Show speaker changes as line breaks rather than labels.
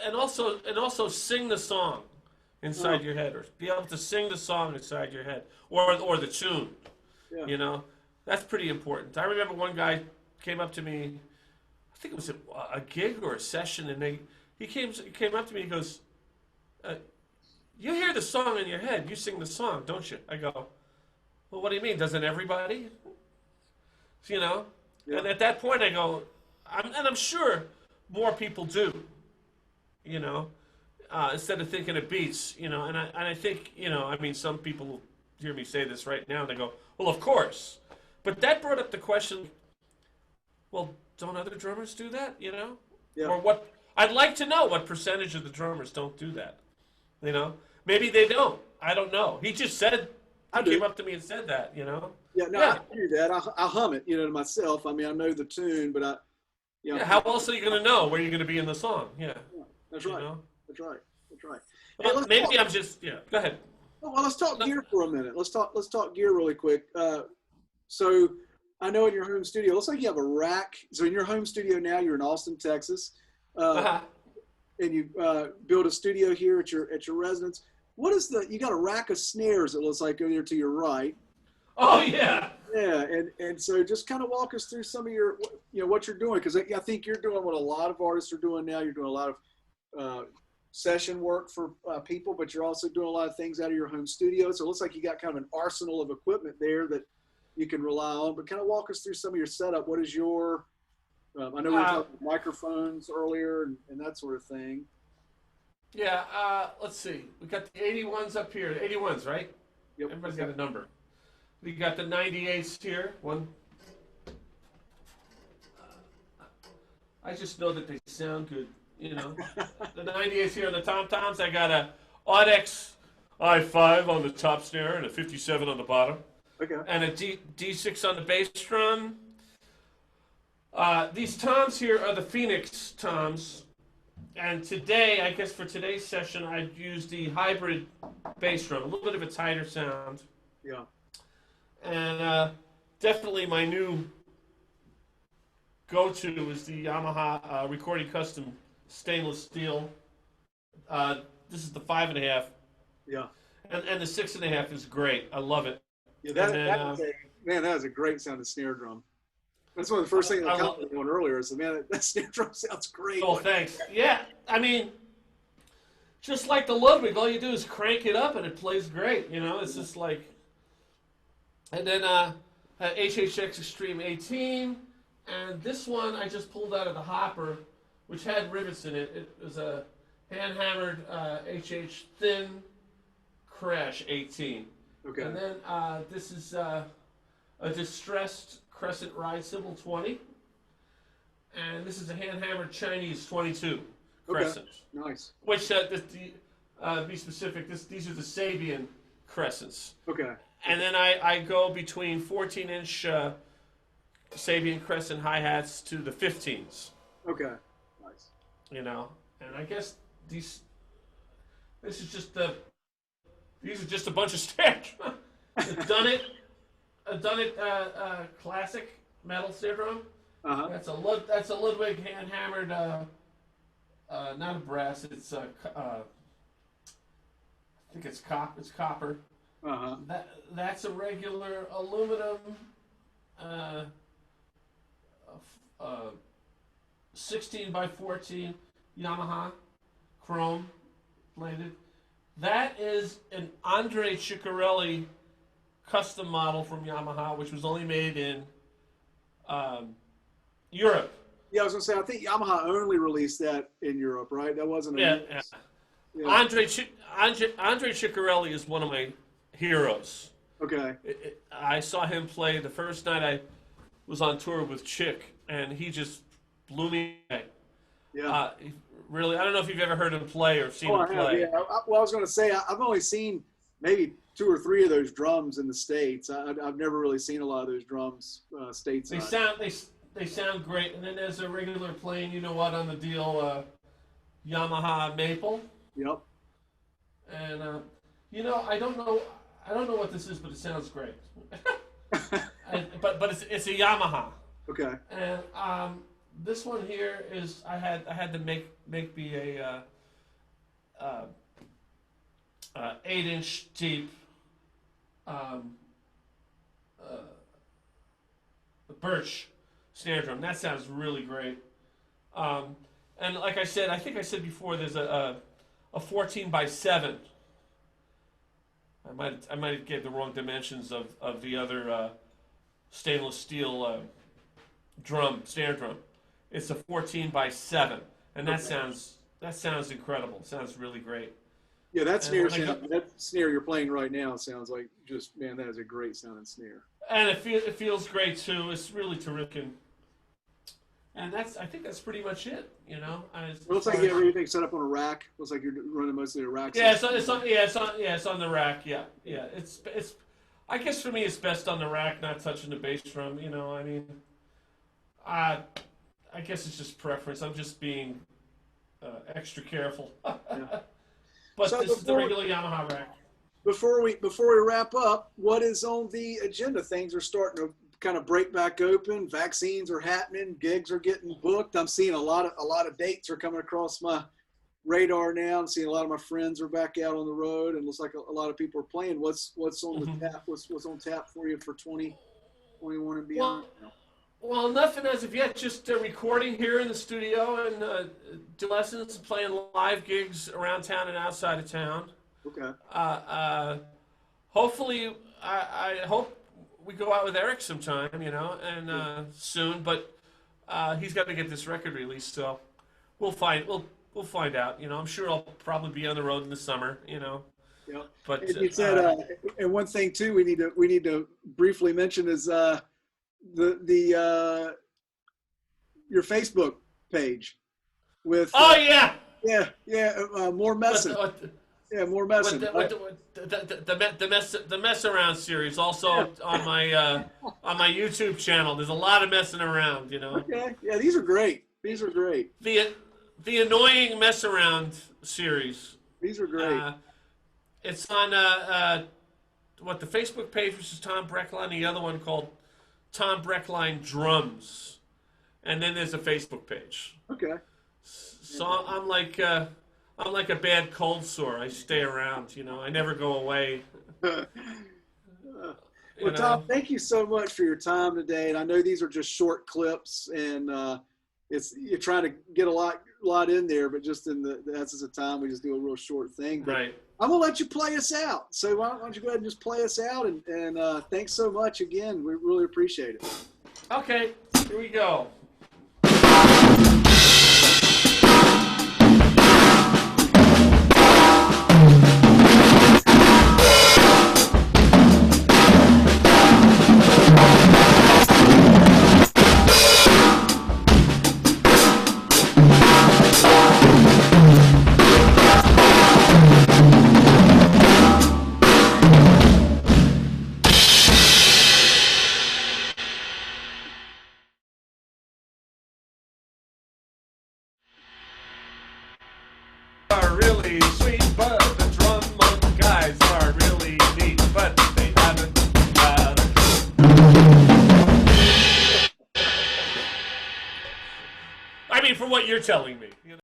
and also sing the song inside your head, or be able to sing the song inside your head, or the tune.
Yeah.
You know, that's pretty important. I remember one guy came up to me. I think it was a gig or a session, and he came up to me. He goes, "You hear the song in your head. You sing the song, don't you?" I go, "Well, what do you mean? Doesn't everybody?" You know.
Yeah.
And at that point, I go, I'm sure more people do. You know, instead of thinking it beats. You know, and I think, I mean, some people will hear me say this right now, and they go, "Well, of course," but that brought up the question. Well, don't other drummers do that? You know,
Yeah.
or what? I'd like to know what percentage of the drummers don't do that. You know, maybe they don't. I don't know. He just said, he came up to me and said that. You know.
Yeah, no,
Yeah.
I do that. I hum it, to myself. I mean, I know the tune, but
Yeah. How else are you going to know where you're going to be in the song? Yeah.
That's
You
right.
know?
That's right. That's right. Hey,
Well,
let's
maybe
talk,
I'm just. Yeah. Go ahead.
well, let's talk gear for a minute. Let's talk gear really quick. So I know in your home studio, looks like you have a rack. So in your home studio now, you're in Austin, Texas,
Uh-huh.
and you build a studio here at your residence. What is you got a rack of snares? It looks like over there to your right.
Oh yeah.
Yeah, and so just kind of walk us through some of your, what you're doing, because I think you're doing what a lot of artists are doing now. You're doing a lot of session work for people, but you're also doing a lot of things out of your home studio. So it looks like you got kind of an arsenal of equipment there that you can rely on. But kind of walk us through some of your setup. What is your, I know we were talking about microphones earlier and that sort of thing.
Yeah. Let's see. We got the 81s up here. 81s, right?
Yep.
Everybody's got a number. We got the 98s here. One. I just know that they sound good. You know, the 98s here on the tom-toms. I got a Audex i5 on the top snare and a 57 on the bottom.
Okay.
And a D6 on the bass drum. These toms here are the Phoenix toms. And today, I guess for today's session, I used the hybrid bass drum, a little bit of a tighter sound.
Yeah.
And definitely my new go-to is the Yamaha Recording Custom stainless steel. This is the 5.5.
Yeah.
And the 6.5 is great. I love it.
Yeah, that is a great sounding snare drum. That's one of the first things I commented on earlier. Is that snare drum sounds great.
Oh, thanks. Yeah, I mean, just like the Ludwig, all you do is crank it up and it plays great. You know, it's just like. And then HHX Extreme 18, and this one I just pulled out of the hopper, which had rivets in it. It was a hand-hammered HH Thin Crash 18.
Okay.
And then this is a distressed Crescent Ride Cymbal 20. And this is a hand-hammered Chinese 22 Crescent.
Okay. Nice.
Which, be specific, these are the Sabian Crescents.
Okay.
And then I go between 14-inch Sabian Crescent hi-hats to the 15s.
Okay. Nice.
You know, and I guess these are just a bunch of snares. A done it classic metal snare drum.
Uh-huh.
That's a Ludwig hand hammered. Not a brass. It's I think it's copper. It's copper.
Uh-huh.
That's a regular aluminum 16 by 14 Yamaha chrome plated. That is an Andre Ciccarelli custom model from Yamaha, which was only made in Europe.
Yeah, I was gonna say I think Yamaha only released that in Europe, right? That wasn't a
Yeah. Andre Ciccarelli is one of my heroes.
Okay.
I saw him play the first night I was on tour with Chick, and he just blew me away.
Yeah.
Really, I don't know if you've ever heard him play or seen him
I have,
play.
yeah. Well, I was going to say I've only seen maybe 2 or 3 of those drums in the States. I've never really seen a lot of those drums stateside.
They sound great, and then there's a regular playing, you know what, on the deal, Yamaha Maple.
Yep.
And I don't know what this is, but it sounds great. but it's a Yamaha.
Okay.
And this one here is I had to make me a 8-inch deep birch snare drum. That sounds really great. And like I said, I think I said before, there's a 14 by 7. I might have gave the wrong dimensions of the other stainless steel snare drum. It's a 14 by 7, and that sounds incredible. It sounds really great.
Yeah, that snare you're playing right now sounds like just, man, that is a great sounding snare.
And it feels great too. It's really terrific. And I think that's pretty much it. You know,
it looks like you have everything set up on a rack. Looks like you're running mostly a rack.
Yeah, it's on the rack. Yeah. It's. I guess for me, it's best on the rack, not touching the bass drum. You know, I mean, I guess it's just preference. I'm just being extra careful. Yeah. But so this is the regular Yamaha rack.
Before we wrap up, what is on the agenda? Things are starting to kind of break back open. Vaccines are happening. Gigs are getting booked. I'm seeing a lot of dates are coming across my radar now. I'm seeing a lot of my friends are back out on the road, and looks like a lot of people are playing. What's on the tap? What's on tap for you for 2021 and beyond?
Well, nothing as of yet. Just recording here in the studio and do lessons, playing live gigs around town and outside of town.
Okay.
Hopefully, I hope we go out with Eric sometime, you know, and soon. But he's got to get this record released, so we'll find out. You know, I'm sure I'll probably be on the road in the summer. You know.
Yeah. But and you said, and one thing too, we need to briefly mention is your Facebook page with.
Oh yeah.
Yeah. More messing. Yeah, more messing.
The mess around series also on my YouTube channel. There's a lot of messing around, you know.
Okay. Yeah, these are great.
The annoying mess around series.
These are great.
It's on the Facebook page, which is Tom Brechtlein, the other one called Tom Brechtlein Drums, and then there's a Facebook page.
Okay.
So I'm like a bad cold sore. I stay around, you know. I never go away.
Well, Tom, thank you so much for your time today. And I know these are just short clips, and you're trying to get a lot in there, but just in the essence of time, we just do a real short thing. But
right.
I'm gonna let you play us out. So why don't you go ahead and just play us out? And thanks so much again. We really appreciate it.
Okay, here we go. Are really sweet, but the drum guys are really neat, but they haven't got I mean, for what you're telling me, you know.